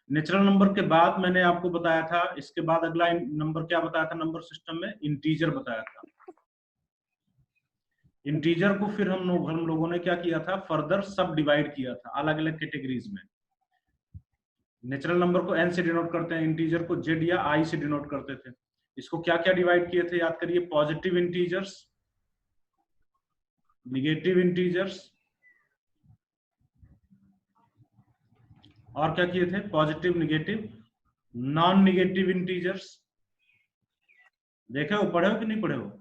Natural number के बाद मैंने आपको बताया था, इसके बाद अगला नंबर क्या बताया था नंबर सिस्टम में, इंटीजर बताया था। इंटीजर को फिर हम लोगों ने क्या किया था, फर्दर सब डिवाइड किया था अलग अलग कैटेगरीज में। नेचुरल नंबर को n से डिनोट करते हैं, इंटीजर को z या i से डिनोट करते थे। इसको क्या क्या डिवाइड किए थे याद करिए, पॉजिटिव इंटीजर्स, निगेटिव इंटीजर्स, और क्या किए थे, positive, negative, non negative integers. देखे हो, पढ़े हो कि नहीं पढ़े हो?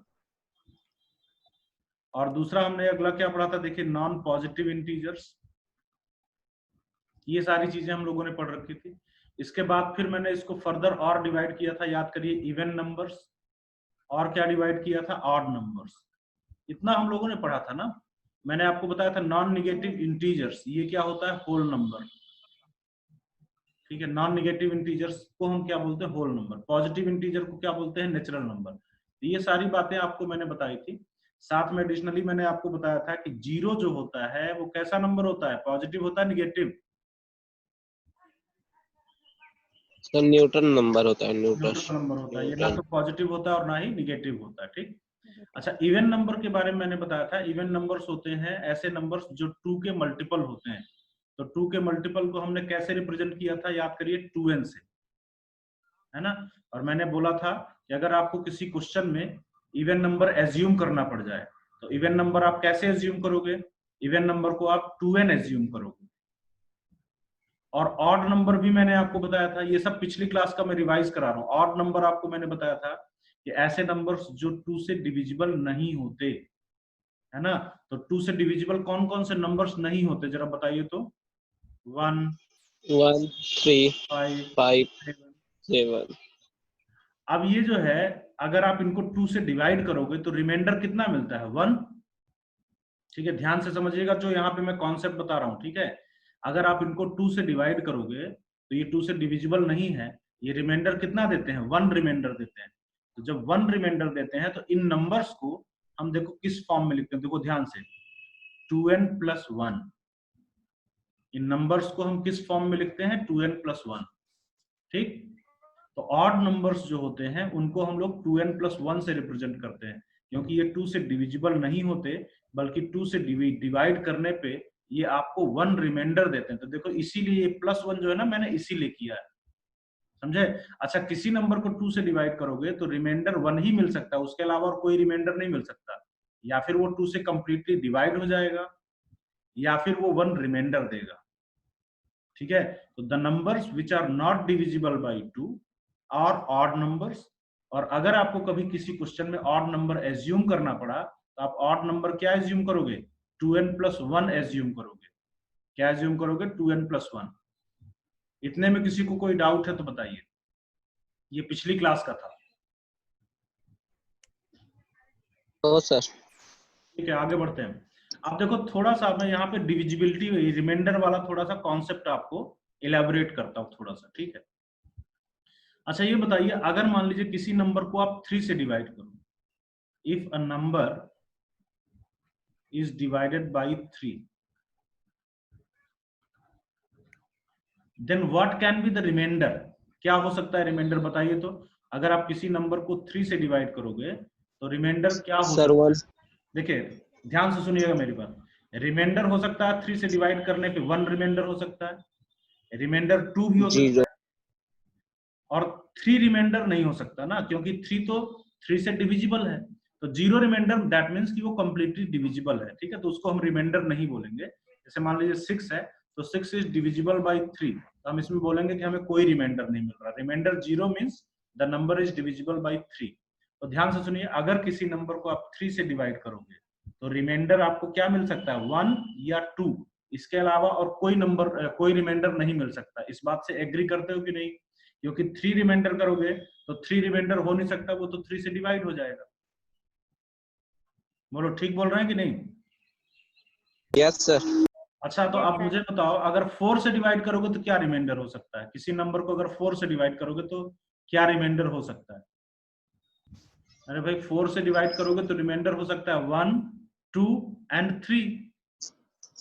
और दूसरा हमने अगला क्या पढ़ा था, देखिए नॉन पॉजिटिव इंटीजर्स। ये सारी चीजें हम लोगों ने पढ़ रखी थी। इसके बाद फिर मैंने इसको फर्दर और डिवाइड किया था, याद करिए, इवन नंबर्स, और क्या डिवाइड किया था, ऑड नंबर्स। इतना हम लोगों ने पढ़ा था ना। मैंने आपको बताया था नॉन निगेटिव इंटीजर्स, ये क्या होता है, होल नंबर। ठीक है, नॉन निगेटिव इंटीजर्स को हम क्या बोलते हैं, होल नंबर। पॉजिटिव इंटीजर को क्या बोलते हैं, नेचुरल नंबर। तो ये सारी बातें आपको मैंने बताई थी। साथ में एडिशनली मैंने आपको बताया था कि जीरो जो होता है वो कैसा नंबर होता है, पॉजिटिव होता है, निगेटिव? सर न्यूट्रल नंबर होता है, न्यूट्रल नंबर होता है, ये ना तो पॉजिटिव होता है और ना ही निगेटिव होता है। ठीक। अच्छा, इवन नंबर के बारे में मैंने बताया था। इवन नंबर्स होते हैं ऐसे नंबर्स जो 2 के मल्टीपल होते हैं। तो 2 के मल्टीपल को हमने कैसे रिप्रेजेंट किया था, याद करिए, 2n से, है ना। और मैंने बोला था कि अगर आपको किसी क्वेश्चन में इवन नंबर एज्यूम करना पड़ जाए तो इवन नंबर आप कैसे एज्यूम करोगे, इवन नंबर को आप 2n एज्यूम करोगे। और ऑड नंबर भी मैंने आपको बताया था, ये सब पिछली क्लास का मैं रिवाइज करा रहा हूँ। ऑड नंबर आपको मैंने बताया था कि ऐसे नंबर्स जो 2 से डिविजिबल नहीं होते, है ना। तो 2 से डिविजिबल कौन कौन से नंबर्स नहीं होते, जरा बताइए तो। 1, 1, 3, 5, 5, 7। 7। अब ये जो है, अगर आप इनको 2 से डिवाइड करोगे तो रिमाइंडर कितना मिलता है, 1। ठीक है, ध्यान से समझिएगा जो यहाँ पे मैं कॉन्सेप्ट बता रहा हूँ। ठीक है, अगर आप इनको 2 से डिवाइड करोगे तो ये 2 से डिविजिबल नहीं है, ये रिमाइंडर कितना देते हैं, 1 रिमाइंडर देते हैं। तो जब 1 रिमाइंडर देते हैं तो इन नंबर्स को हम देखो किस फॉर्म में लिखते हैं, देखो ध्यान से, 2n+1। इन नंबर्स को हम किस फॉर्म में लिखते हैं, 2n+1। ठीक। तो ऑड नंबर्स जो होते हैं उनको हम लोग 2n+1 से रिप्रेजेंट करते हैं, क्योंकि ये 2 से डिविजिबल नहीं होते, बल्कि 2 से डिवाइड करने पे ये आपको 1 रिमाइंडर देते हैं। तो देखो, इसीलिए ये +1 जो है ना, मैंने इसीलिए किया है, समझे। अच्छा, किसी नंबर को 2 से डिवाइड करोगे तो रिमाइंडर 1 ही मिल सकता है, उसके अलावा और कोई रिमाइंडर नहीं मिल सकता। या फिर वो 2 से कंप्लीटली डिवाइड हो जाएगा, या फिर वो 1 रिमाइंडर देगा। ठीक है, तो the numbers which are not divisible by 2 और ऑड नंबर्स। और अगर आपको कभी किसी क्वेश्चन में ऑड नंबर एज्यूम करना पड़ा तो आप ऑड नंबर क्या एज्यूम करोगे, 2n+1 एज्यूम करोगे। क्या एज्यूम करोगे, 2n+1। इतने में किसी को कोई डाउट है तो बताइए, ये पिछली क्लास का था। तो सर ठीक है, आगे बढ़ते हैं। आप देखो, थोड़ा सा मैं यहाँ पे डिविजिबिलिटी रिमाइंडर वाला थोड़ा सा कॉन्सेप्ट आपको इलेबोरेट करता हूँ थोड़ा सा। ठीक है, अच्छा ये बताइए, अगर मान लीजिए किसी नंबर को आप 3 से डिवाइड करो, if a number is divided by 3, then what can be the remainder. क्या हो सकता है रिमाइंडर, बताइए तो। अगर आप किसी नंबर को 3 से डिवाइड करोगे तो रिमाइंडर क्या हो सर सकता 1। है। देखिए, ध्यान से सुनिएगा मेरी बात। रिमाइंडर हो सकता है 3 से डिवाइड करने पे 1 रिमाइंडर हो सकता है, रिमाइंडर 2 भी हो सकता 0। है, और 3 रिमाइंडर नहीं हो सकता ना, क्योंकि 3 तो 3 से डिविजिबल है। तो 0 रिमाइंडर दैट मीन्स कि वो कंप्लीटली डिविजिबल है। ठीक है, तो उसको हम रिमाइंडर नहीं बोलेंगे। जैसे मान लीजिए 6 है, तो 6 इज डिविजिबल बाई 3, तो हम इसमें बोलेंगे कि हमें कोई रिमाइंडर नहीं मिल रहा। Remainder 0 means the number is divisible by 3। तो ध्यान से सुनिए, अगर किसी नंबर को आप 3 से डिवाइड करोगे तो रिमाइंडर आपको क्या मिल सकता है, 1 या 2। इसके अलावा और कोई नंबर, कोई रिमाइंडर नहीं मिल सकता। इस बात से एग्री करते हो कि नहीं, क्योंकि 3 रिमाइंडर करोगे तो 3 रिमाइंडर हो नहीं सकता, वो तो 3 से डिवाइड हो जाएगा। बोलो, ठीक बोल रहे हैं कि नहीं। Yes sir. अच्छा, तो अब मुझे बताओ, अगर 4 से डिवाइड करोगे तो क्या रिमाइंडर हो सकता है, किसी नंबर को अगर 4 से डिवाइड करोगे तो क्या रिमाइंडर हो सकता है। अरे भाई, 4 से डिवाइड करोगे तो रिमाइंडर हो सकता है 1, 2 एंड 3।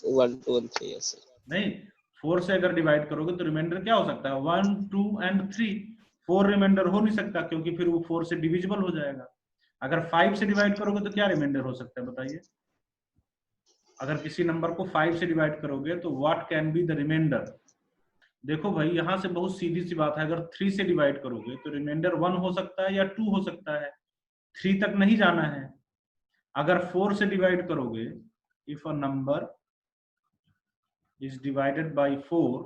1, 2 and 3। Yes sir. नहीं, 4 से अगर डिवाइड करोगे तो रिमाइंडर क्या हो सकता है 1, 2 एंड 3। 4 रिमाइंडर हो नहीं सकता क्योंकि फिर वो 4 से डिविजिबल हो जाएगा। अगर 5 से डिवाइड करोगे तो क्या रिमाइंडर हो सकता है बताइए? अगर किसी नंबर को 5 से डिवाइड करोगे तो what can be the remainder? देखो भाई यहां से बहुत सीधी सी बात है, अगर 3 से डिवाइड करोगे तो रिमाइंडर 1 हो सकता है या 2 हो सकता है, 3 तक नहीं जाना है। अगर 4 से डिवाइड करोगे, if a number is divided bye 4,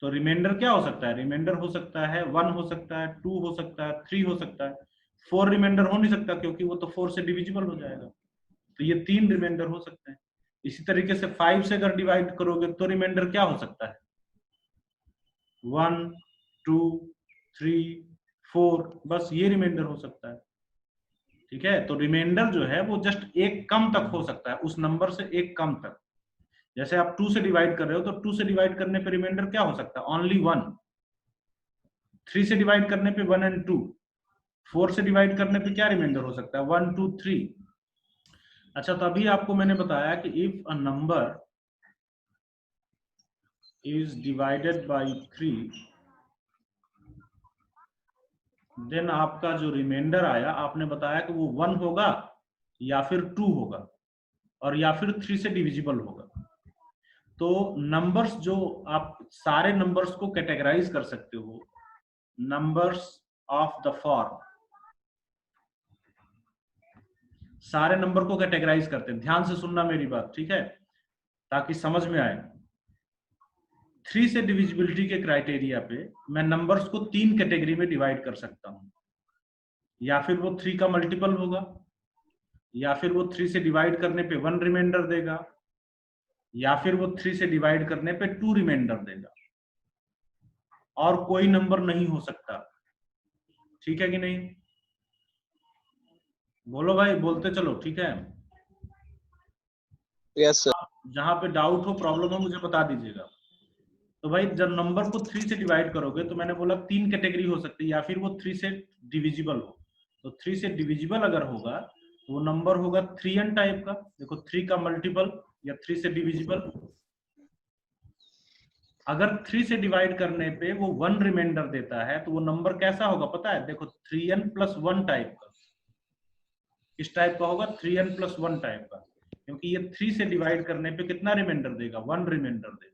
तो रिमाइंडर क्या हो सकता है? रिमाइंडर हो सकता है 1 हो सकता है, 2 हो सकता है, 3 हो सकता है। 4 रिमाइंडर हो नहीं सकता क्योंकि वो तो 4 से डिविजिबल हो जाएगा। तो ये 3 रिमाइंडर हो सकते हैं। इसी तरीके से 5 से अगर डिवाइड करोगे तो रिमाइंडर क्या हो सकता है? 1, 2, 3, 4, बस ये रिमाइंडर हो सकता है। ठीक है, तो रिमाइंडर जो है वो जस्ट एक कम तक हो सकता है, उस नंबर से एक कम तक। जैसे आप 2 से डिवाइड कर रहे हो तो 2 से डिवाइड करने पे रिमाइंडर क्या हो सकता है? ओनली 1। 3 से डिवाइड करने पे 1 एंड 2। 4 से डिवाइड करने पे क्या रिमाइंडर हो सकता है? 1, 2, 3। अच्छा, तो अभी आपको मैंने बताया कि if a number is divided by 3, then आपका जो रिमाइंडर आया आपने बताया कि वो 1 होगा या फिर 2 होगा और या फिर 3 से डिविजिबल होगा। तो नंबर्स जो आप सारे नंबर्स को कैटेगराइज कर सकते हो, नंबर्स ऑफ द फॉर्म, सारे नंबर को कैटेगराइज करते हैं। ध्यान से सुनना मेरी बात, ठीक है, ताकि समझ में आए। 3 से डिविजिबिलिटी के क्राइटेरिया पे मैं नंबर्स को 3 कैटेगरी में डिवाइड कर सकता हूं। या फिर वो 3 का मल्टीपल होगा, या फिर वो 3 से डिवाइड करने पे 1 रिमाइंडर देगा, या फिर वो 3 से डिवाइड करने पे 2 रिमाइंडर देगा, और कोई नंबर नहीं हो सकता। ठीक है कि नहीं? बोलो भाई, बोलते चलो, ठीक है। Yes sir. जहां पे डाउट हो, प्रॉब्लम हो, मुझे बता दीजिएगा। तो भाई जब नंबर को 3 से डिवाइड करोगे तो मैंने बोला 3 कैटेगरी हो सकती है, या फिर वो 3 से डिविजिबल हो। तो 3 से डिविजिबल अगर होगा तो वो नंबर होगा 3n टाइप का। देखो 3 का मल्टीपल या 3 से डिविजिबल। अगर 3 से डिवाइड करने पे वो 1 रिमाइंडर देता है तो वो नंबर कैसा होगा पता है? देखो 3n प्लस 1 टाइप का। किस टाइप का होगा? 3n प्लस 1 टाइप का, क्योंकि ये 3 से डिवाइड करने पे कितना रिमाइंडर देगा? 1 रिमाइंडर देगा।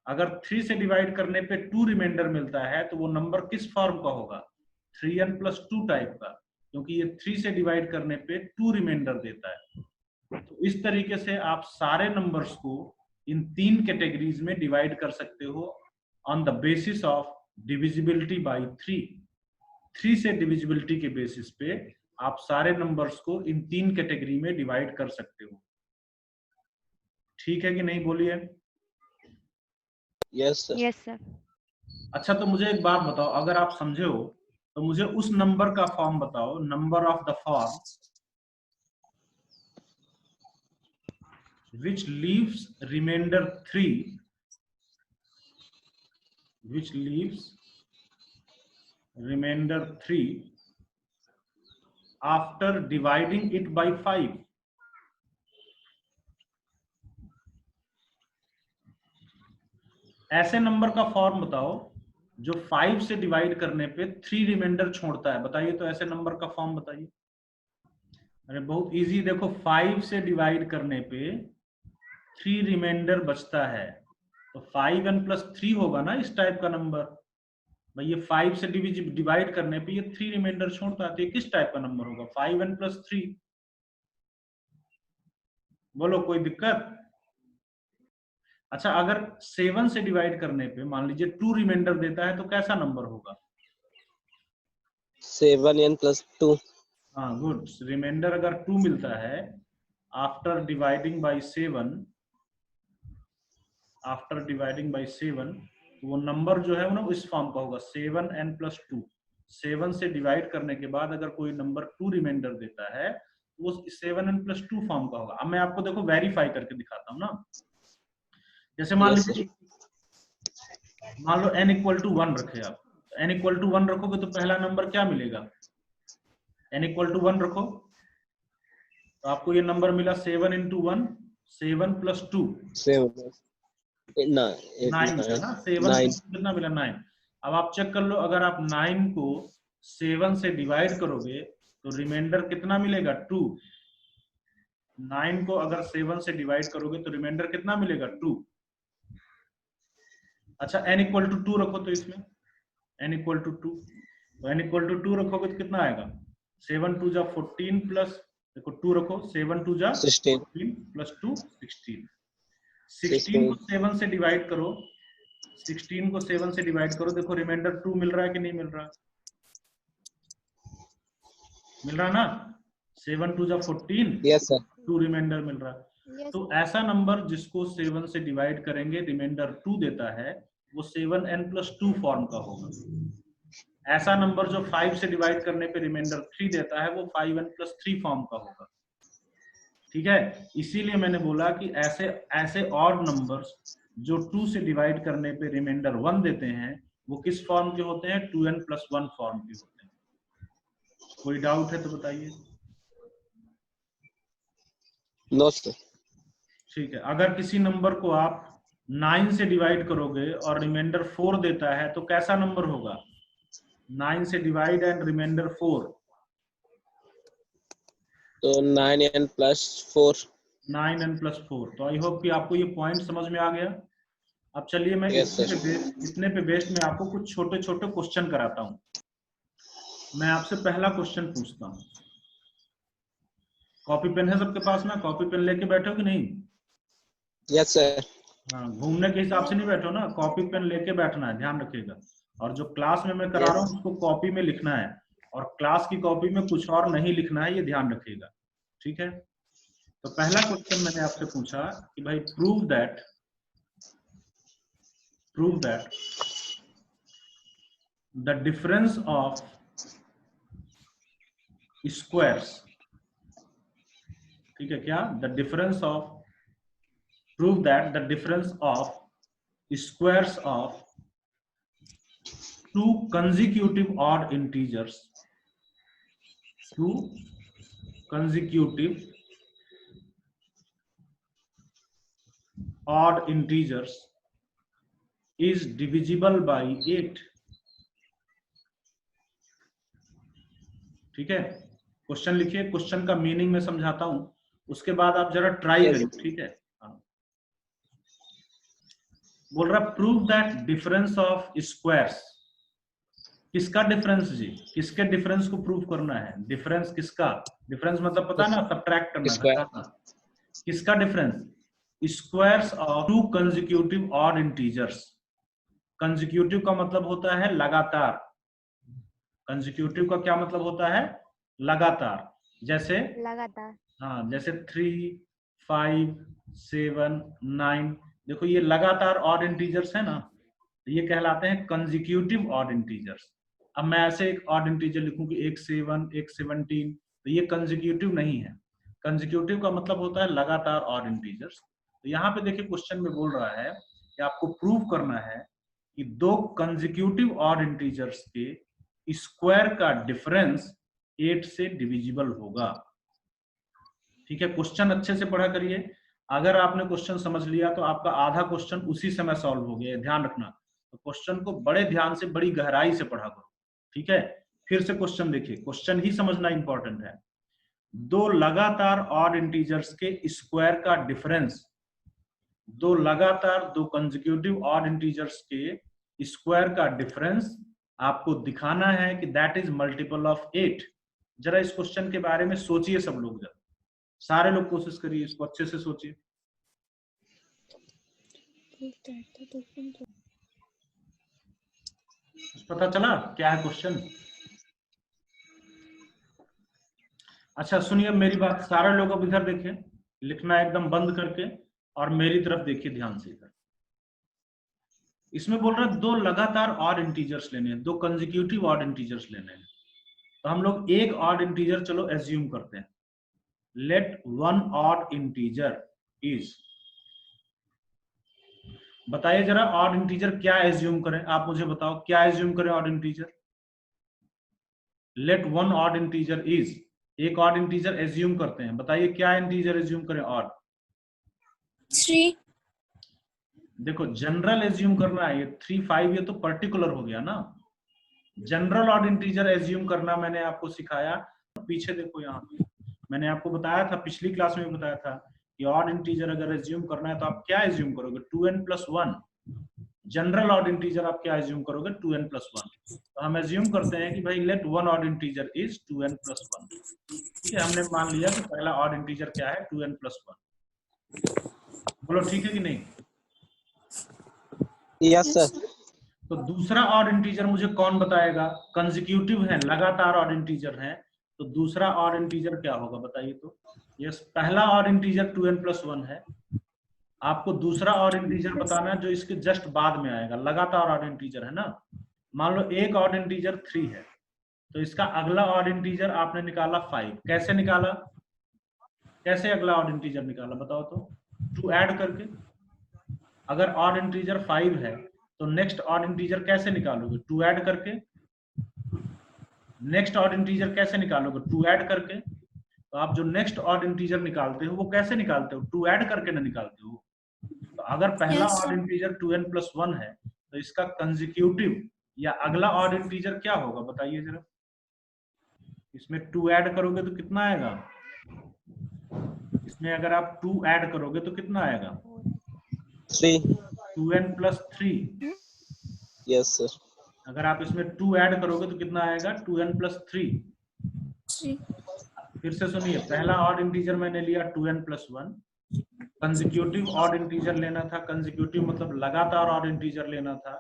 अगर 3 से डिवाइड करने पे 2 रिमाइंडर मिलता है तो वो नंबर किस फॉर्म का होगा? 3n प्लस 2 टाइप का, क्योंकि ये 3 से डिवाइड करने पे 2 रिमाइंडर देता है। तो इस तरीके से आप सारे नंबर्स को इन 3 कैटेगरीज में डिवाइड कर सकते हो on the basis of divisibility bye 3। 3 से डिविजिबिलिटी के बेसिस पे आप सारे नंबर्स को इन 3 कैटेगरी में डिवाइड कर सकते हो। ठीक है कि नहीं? बोलिए। Yes sir. Yes sir. अच्छा, तो मुझे एक बात बताओ, अगर आप समझे हो तो मुझे उस नंबर का फॉर्म बताओ, number of the form which leaves remainder 3, which leaves remainder 3 after dividing it by 5। ऐसे नंबर का फॉर्म बताओ जो 5 से डिवाइड करने पे 3 रिमाइंडर छोड़ता है। बताइए तो ऐसे नंबर का फॉर्म बताइए। अरे बहुत इजी, देखो 5 से डिवाइड करने पे 3 रिमाइंडर बचता है, तो 5n प्लस 3 होगा ना इस टाइप का नंबर। भाई ये 5 से डिवाइड करने पे ये 3 रिमाइंडर छोड़ता है, तो ये किस टाइप का नंबर होगा? 5n plus 3। बोलो, कोई दिक्कत? अच्छा, अगर 7 से डिवाइड करने पे मान लीजिए 2 रिमाइंडर देता है तो कैसा नंबर होगा? 7n plus 2। हाँ गुड, रिमाइंडर अगर 2 मिलता है after dividing by 7, after dividing by 7, तो वो नंबर जो है ना इस फॉर्म का होगा 7n प्लस 2। 7 से डिवाइड करने के बाद अगर कोई नंबर 2 रिमाइंडर देता है तो वो 7n प्लस 2 फॉर्म का होगा। अब मैं आपको देखो वेरीफाई करके दिखाता हूँ ना। जैसे मान यस लीजिए, सर। मान लो n इक्वल टू 1 रखे आप, n इक्वल टू 1 रखोगे तो पहला नंबर क्या मिलेगा? n इक्वल टू 1 रखो तो आपको ये नंबर मिला 7 इंटू 1, 7 + 2 7 ना 9 मिला ना, 7 9 कितना मिला 9। अब आप चेक कर लो, अगर आप 9 को 7 से डिवाइड करोगे तो रिमाइंडर कितना मिलेगा 2। 9 को अगर 7 से डिवाइड करोगे तो रिमाइंडर कितना मिलेगा 2। अच्छा n = 2 रखो तो इसमें n = 2, तो n = 2 रखोगे तो कितना आएगा 7 2 जा 14 प्लस, देखो 2 रखो, 7 2 जा 16 14 प्लस 2 16। 16 को 16 7 से डिवाइड करो, 16 को 7 से डिवाइड करो, देखो रिमाइंडर 2 मिल रहा है कि नहीं मिल रहा, मिल रहा ना। 7 2 जा 14, यस सर 2 रिमाइंडर मिल रहा है। तो ऐसा नंबर जिसको 7 से डिवाइड करेंगे रिमाइंडर 2 देता है, वो 7n + 2 फॉर्म का होगा। ऐसा नंबर जो 5 से डिवाइड करने पे रिमाइंडर 3 देता है, वो 5n + 3 फॉर्म का होगा। ठीक है, इसीलिए मैंने बोला कि ऐसे ऐसे ऑड नंबर्स जो 2 से डिवाइड करने पे रिमाइंडर 1 देते हैं, वो किस फॉर्म के होते हैं, 2n + 1 फॉर्म के होते हैं। कोई डाउट है तो बताइए। नो सर ठीक है, अगर किसी नंबर को आप 9 से डिवाइड करोगे और रिमाइंडर 4 देता है, तो कैसा नंबर होगा, 9 से डिवाइड एंड रिमाइंडर 4, तो 9n + 4 9n + 4। तो आई होप कि आपको ये पॉइंट समझ में आ गया। अब चलिए मैं यस सर इतने पे बेस्ड में आपको कुछ छोटे छोटे क्वेश्चन कराता हूँ। मैं आपसे पहला क्वेश्चन पूछता हूँ, कॉपी पेन है सबके पास ना, कॉपी पेन लेके बैठे हो कि नहीं। यस सर हाँ, घूमने के हिसाब से नहीं बैठो ना, कॉपी पेन लेके बैठना है, ध्यान रखिएगा। और जो क्लास में मैं करा रहा हूँ उसको कॉपी में लिखना है, और क्लास की कॉपी में कुछ और नहीं लिखना है, ये ध्यान रखिएगा। ठीक है, तो पहला क्वेश्चन मैंने आपसे पूछा कि भाई prove that the difference of squares, ठीक है क्या, the difference of, prove that the difference of squares of two consecutive odd integers is divisible by 8। ठीक है, क्वेश्चन लिखिए, क्वेश्चन का मीनिंग मैं समझाता हूं, उसके बाद आप जरा ट्राई करिए। ठीक है, बोल रहा prove that difference of squares, किसका डिफरेंस जी, किसके डिफरेंस को प्रूव करना है, डिफरेंस किसका, डिफरेंस मतलब पता ना, सब्ट्रैक्ट करना, घटाना, किसका difference, squares of to consecutive odd integers. Consecutive का मतलब होता है लगातार, कंसेक्यूटिव का क्या मतलब होता है, लगातार। जैसे लगातार, हाँ, जैसे 3 5 7 9, देखो ये लगातार ऑड इंटीजर्स है ना, ये कहलाते हैं कंसेक्यूटिव ऑड इंटीजर्स। अब मैं ऐसे एक ऑड इंटीजर लिखूं कि एक 7 एक 17, तो ये कंसेक्यूटिव नहीं है। कंसेक्यूटिव का मतलब होता है लगातार ऑड इंटीजर्स। तो यहाँ पे देखिए क्वेश्चन में बोल रहा है कि आपको प्रूव करना है कि दो कंसेक्यूटिव ऑड इंटीजर्स के स्क्वायर का डिफरेंस 8 से डिविजिबल होगा। ठीक है, क्वेश्चन अच्छे से पढ़ा करिए। अगर आपने क्वेश्चन समझ लिया तो आपका आधा क्वेश्चन उसी समय सॉल्व हो गया, ध्यान रखना। तो क्वेश्चन को बड़े ध्यान से, बड़ी गहराई से पढ़ा करो। ठीक है, फिर से क्वेश्चन देखिए, क्वेश्चन ही समझना इंपॉर्टेंट है। दो लगातार ऑड इंटीजर्स के स्क्वायर का डिफरेंस, दो लगातार, दो कंसेक्यूटिव ऑड इंटीजर्स के स्क्वायर का डिफरेंस आपको दिखाना है कि दैट इज मल्टीपल ऑफ 8। जरा इस क्वेश्चन के बारे में सोचिए सब लोग, जरा सारे लोग कोशिश करिए, इसको अच्छे से सोचिए। पता चला क्या है क्वेश्चन? अच्छा सुनिए मेरी बात, सारे लोग अब इधर देखिए, लिखना एकदम बंद करके और मेरी तरफ देखिए ध्यान से। इधर इसमें बोल रहा है दो लगातार ऑड इंटीजर्स लेने हैं, दो कंसेक्यूटिव ऑड इंटीजर्स लेने हैं। तो हम लोग एक ऑड इंटीजर चलो एज्यूम करते हैं। Let one odd integer is, बताइए जरा ऑड इंटीजर क्या एज्यूम करें, आप मुझे बताओ क्या एज्यूम करें odd integer. Let one odd integer is, एक ऑड इंटीजर एज्यूम करते हैं, बताइए क्या इंटीजर एज्यूम करें ऑड। 3. देखो जनरल एज्यूम करना है, ये 3 5 ये तो पर्टिकुलर हो गया ना। जनरल ऑड इंटीजर एज्यूम करना मैंने आपको सिखाया। पीछे देखो, यहाँ पे मैंने आपको बताया था, पिछली क्लास में भी बताया था कि ऑड इंटीजर अगर एज्यूम करना है तो आप क्या एज्यूम करोगे, 2n+1। जनरल ऑड इंटीजर आप क्या एज्यूम करोगे, 2n+1। तो हम एज्यूम करते हैं कि भाई let one odd integer is 2n+1। ठीक है, हमने मान लिया कि पहला ऑड इंटीजर क्या है, 2n+1। बोलो ठीक है कि नहीं? Yes sir. तो दूसरा ऑड इंटीजर मुझे कौन बताएगा? कंसेक्यूटिव है, लगातार ऑड इंटीजर है, तो दूसरा ऑड इंटीजर क्या होगा बताइए तो। यस, पहला ऑड इंटीजर 2n+1 है। आपको दूसरा ऑड इंटीजर बताना है जो इसके जस्ट बाद में आएगा, लगातार ऑड इंटीजर है ना। मान लो एक ऑड इंटीजर 3 है, तो इसका अगला ऑड इंटीजर आपने निकाला 5। कैसे निकाला? कैसे अगला ऑड इंटीजर निकाला बताओ तो? 2 ऐड करके। अगर ऑड इंटीजर 5 है तो नेक्स्ट ऑड इंटीजर कैसे निकालोगे? 2 ऐड करके। नेक्स्ट ऑड इंटीजर कैसे निकालोगे? 2 ऐड करके। तो आप जो नेक्स्ट ऑड इंटीजर निकालते हो वो कैसे निकालते हो? 2 ऐड करके ना निकालते हो। तो अगर पहला Yes, odd sir. Integer 2n+1 है तो इसका कंसेक्यूटिव या अगला ऑड इंटीजर क्या होगा बताइए जरा। इसमें 2 ऐड करोगे तो कितना आएगा? इसमें अगर आप 2 ऐड करोगे तो कितना आएगा? 3. 2n+3। Yes sir. अगर आप इसमें 2 ऐड करोगे तो कितना आएगा? 2n+3। 3. फिर से सुनिए, पहला ऑड इंटीजर मैंने लिया 2n+1। कंसेक्यूटिव ऑड इंटीजर लेना था, कंसेक्यूटिव मतलब लगातार ऑड इंटीजर लेना था।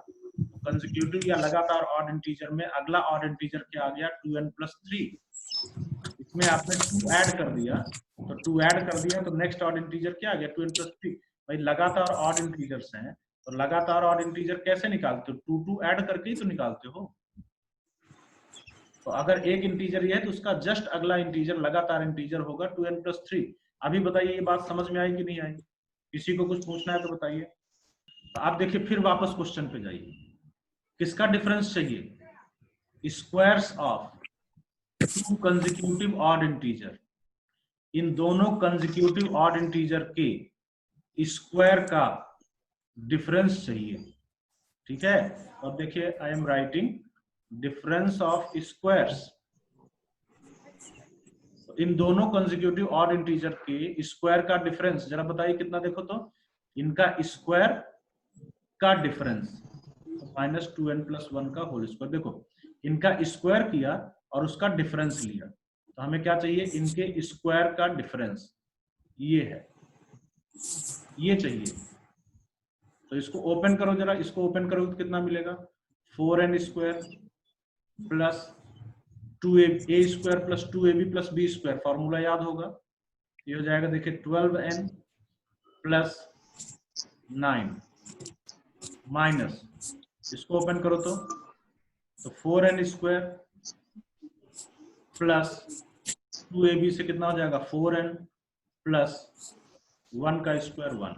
कंसेक्यूटिव या लगातार ऑड इंटीजर में अगला ऑड इंटीजर क्या आ गया? 2n+3। इसमें आपने 2 ऐड कर दिया, तो 2 ऐड कर दिया तो नेक्स्ट ऑड इंटीजर क्या आ गया? 2n+3। भाई लगातार ऑड इंटीजर्स हैं, तो लगातार ऑड इंटीजर कैसे निकालते हो? 2 ऐड करके ही तो निकालते हो। तो अगर एक इंटीजर ये है तो उसका जस्ट अगला इंटीजर लगातार इंटीजर होगा 2n+3। अभी बताइए ये बात समझ में आई कि नहीं आई? किसी को कुछ पूछना है तो बताइए। तो आप देखिए, फिर वापस क्वेश्चन पे जाइए। किसका डिफरेंस चाहिए? Squares of 2 consecutive odd integer. इन दोनों कंसेक्यूटिव ऑड इंटीजर के स्क्वायर का डिफरेंस चाहिए। ठीक है, अब देखिए I am writing difference of squares. इन दोनों कंसेक्यूटिव ऑड इंटीजर के स्क्वायर का डिफरेंस जरा बताइए कितना? देखो तो, इनका स्क्वायर का डिफरेंस -2n+1 का होल स्क्वायर। देखो इनका स्क्वायर किया और उसका डिफरेंस लिया, तो हमें क्या चाहिए? इनके स्क्वायर का डिफरेंस ये है, ये चाहिए। तो इसको ओपन करो जरा, इसको ओपन करो तो कितना मिलेगा? 4n² plus 2a² plus 2ab plus b²। Formula याद होगा, ये हो जाएगा देखिए 12n प्लस 9 माइनस, इसको ओपन करो तो 4n² प्लस 2ab से कितना हो जाएगा? 4n प्लस 1 का स्क्वायर 1।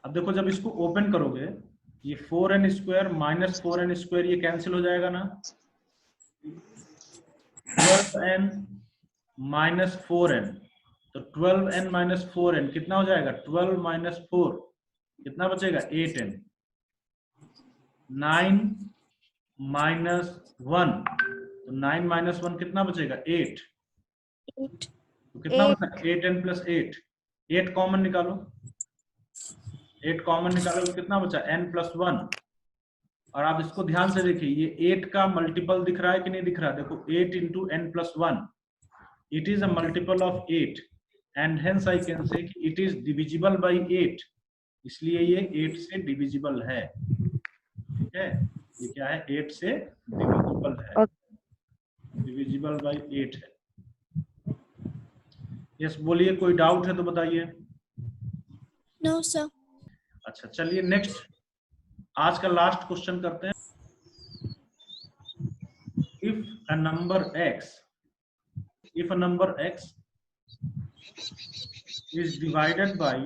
अब देखो जब इसको ओपन करोगे, ये 4n² माइनस 4n² ये कैंसिल हो जाएगा ना। 12n माइनस 4n, तो 12n माइनस 4n कितना हो जाएगा? 12 माइनस 4 कितना बचेगा? 8n। 9 माइनस 1, तो 9 माइनस 1 कितना बचेगा? 8। 8. तो कितना 8. बचा? 8n plus 8। 8 कॉमन निकालो, 8 कॉमन निकालो तो कितना बचा? n+1। और आप इसको ध्यान से देखिए, ये 8 का मल्टीपल दिख रहा है कि नहीं दिख रहा है? देखो 8 into n+1, it is a multiple of 8 and hence I can say कि इट इज डिविजिबल बाई 8, इसलिए ये 8 से डिविजिबल है। ठीक है, ये क्या है? 8 से डिविजिबल है, डिविजिबल बाई 8 है। यस, बोलिए, कोई डाउट है तो बताइए। No, sir. अच्छा चलिए नेक्स्ट, आज का लास्ट क्वेश्चन करते हैं। If a number x is divided by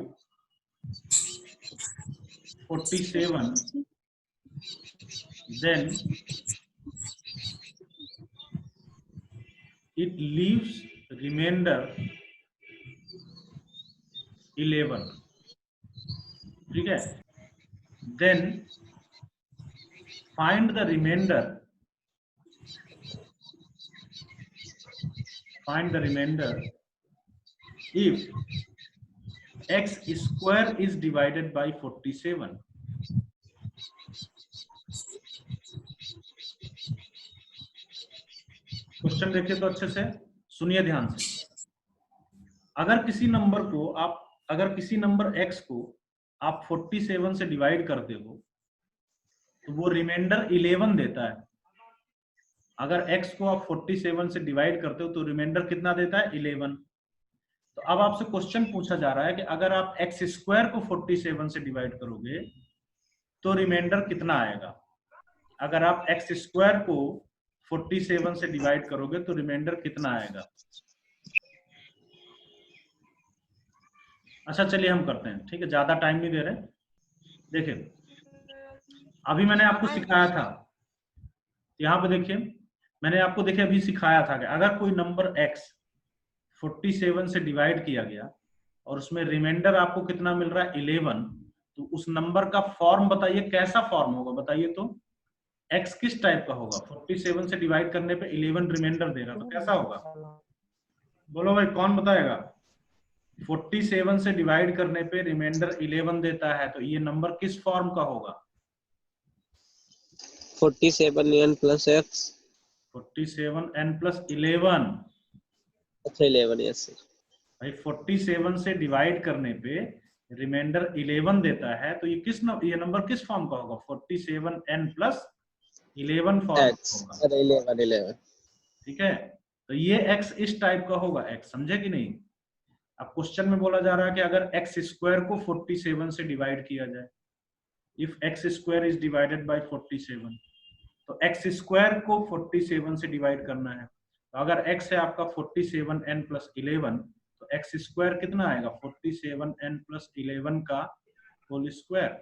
47, then it leaves remainder 11, ठीक है। Then find the reminder, if x square is divided by 47। Question देखिए तो अच्छे से सुनिए ध्यान से। अगर किसी नंबर x को आप 47 से डिवाइड करते हो तो वो रिमाइंडर 11 देता है। अगर x को आप 47 से डिवाइड करते हो तो रिमाइंडर कितना देता है? 11। तो अब आपसे क्वेश्चन पूछा जा रहा है कि अगर आप x स्क्वायर को 47 से डिवाइड करोगे तो रिमाइंडर कितना आएगा? अगर आप x स्क्वायर को 47 से डिवाइड करोगे तो रिमाइंडर कितना आएगा? अच्छा चलिए हम करते हैं, ठीक है, ज्यादा टाइम नहीं दे रहे। देखिए अभी मैंने आपको सिखाया था, यहाँ पे देखिए मैंने आपको देखिए अभी सिखाया था कि अगर कोई नंबर x 47 से डिवाइड किया गया और उसमें रिमाइंडर आपको कितना मिल रहा है? 11, तो उस नंबर का फॉर्म बताइए, कैसा फॉर्म होगा बताइए तो। x किस टाइप का होगा? 47 से डिवाइड करने पे 11 रिमाइंडर दे रहा, तो कैसा होगा? बोलो भाई कौन बताएगा? 47 से डिवाइड करने पे रिमाइंडर 11 देता है, तो ये नंबर किस फॉर्म का होगा? 47n plus x। 47n plus 11। अच्छा 11, यस सर। भाई 47 से डिवाइड करने पे रिमाइंडर 11 देता है, तो ये नंबर किस फॉर्म का होगा? 47n plus 11 फॉर्म x, का होगा, अरे 11। ठीक है। तो ये x इस टाइप का होगा, x समझे कि नहीं? अब क्वेश्चन में बोला जा रहा है कि अगर x स्क्वायर को 47 से डिवाइड किया जाए, if x square is divided bye 47, तो x स्क्वायर को 47 से डिवाइड करना है। तो अगर x है आपका 47n plus 11, तो x स्क्वायर कितना आएगा? 47n plus 11 का होल स्क्वायर।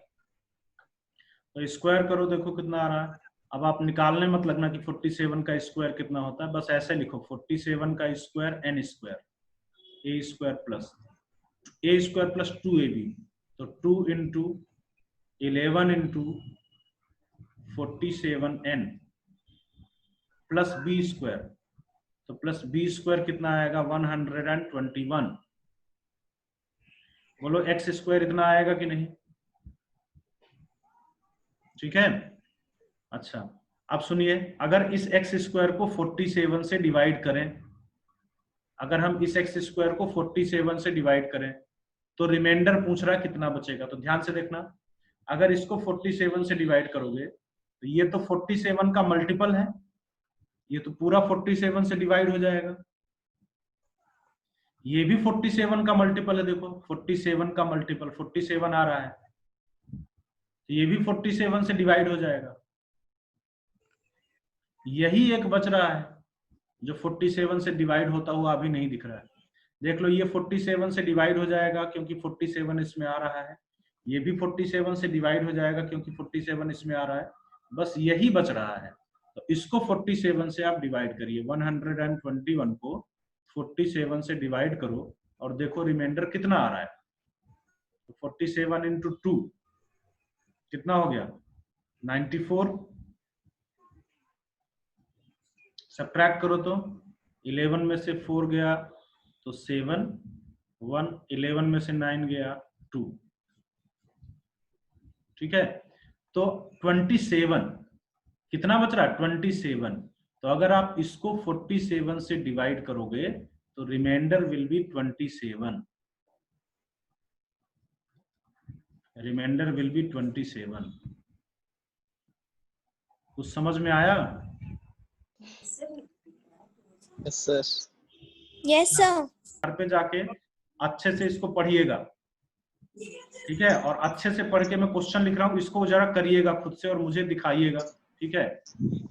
तो स्क्वायर करो, देखो कितना आ रहा है। अब आप निकालने मत लगना कि 47 का स्क्वायर कितना होता है, बस ऐसे लिखो 47 का square n square, a square plus 2ab, तो 2 into 11 into 47n plus b square, तो प्लस b स्क्वायर कितना आएगा? 121। बोलो x स्क्वायर इतना आएगा कि नहीं? ठीक है। अच्छा अब सुनिए, अगर इस x स्क्वायर को 47 से डिवाइड करें, अगर हम इस x स्क्वायर को 47 से डिवाइड करें तो रिमाइंडर पूछ रहा है कितना बचेगा। तो ध्यान से देखना, अगर इसको 47 से डिवाइड करोगे तो ये तो 47 का मल्टीपल है, ये तो पूरा 47 से डिवाइड हो जाएगा। ये भी 47 का मल्टीपल है, देखो 47 का मल्टीपल 47 आ रहा है, तो ये भी 47 से डिवाइड हो जाएगा। यही एक बच रहा है जो 47 से डिवाइड होता हुआ अभी नहीं दिख रहा है। देख लो, ये 47 से डिवाइड हो जाएगा क्योंकि 47 इसमें आ रहा है, ये भी 47 से डिवाइड हो जाएगा क्योंकि 47 इसमें आ रहा है, बस यही बच रहा है। तो इसको 47 से आप डिवाइड करिए, 121 को 47 से डिवाइड करो और देखो रिमाइंडर कितना आ रहा है। तो 47 इंटू 2 कितना हो गया? 94। सब्ट्रैक्ट करो तो 11 में से 4 गया तो 7, 1, 11 में से 9 गया 2, ठीक है। तो 27 कितना बच रहा है? 27। तो अगर आप इसको 47 से डिवाइड करोगे तो reminder will be 27, reminder will be 27। कुछ समझ में आया? Yes sir. Yes, sir. घर पे जाके अच्छे से इसको पढ़िएगा, ठीक है, और अच्छे से पढ़ के मैं क्वेश्चन लिख रहा हूँ, इसको जरा करिएगा खुद से और मुझे दिखाइएगा, ठीक है।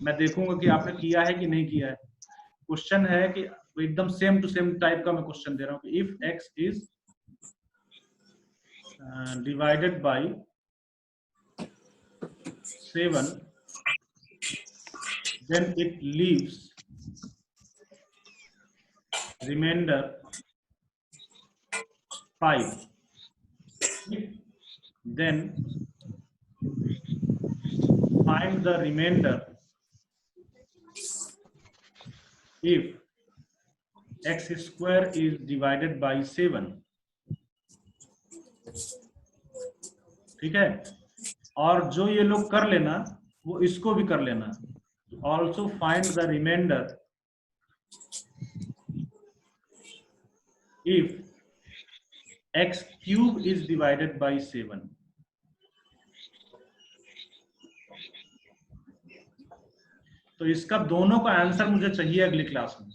मैं देखूंगा कि आपने किया है कि नहीं किया है। क्वेश्चन है कि एकदम सेम टू सेम टाइप का मैं क्वेश्चन दे रहा हूँ कि if x is divided bye 7 then it leaves remainder 5, then find the remainder if x square is divided by 7. ठीक है, और जो ये लोग कर लेना वो इसको भी कर लेना. Also find the reminder if x cube is divided by 7. तो इसका दोनों का आंसर मुझे चाहिए अगली क्लास में.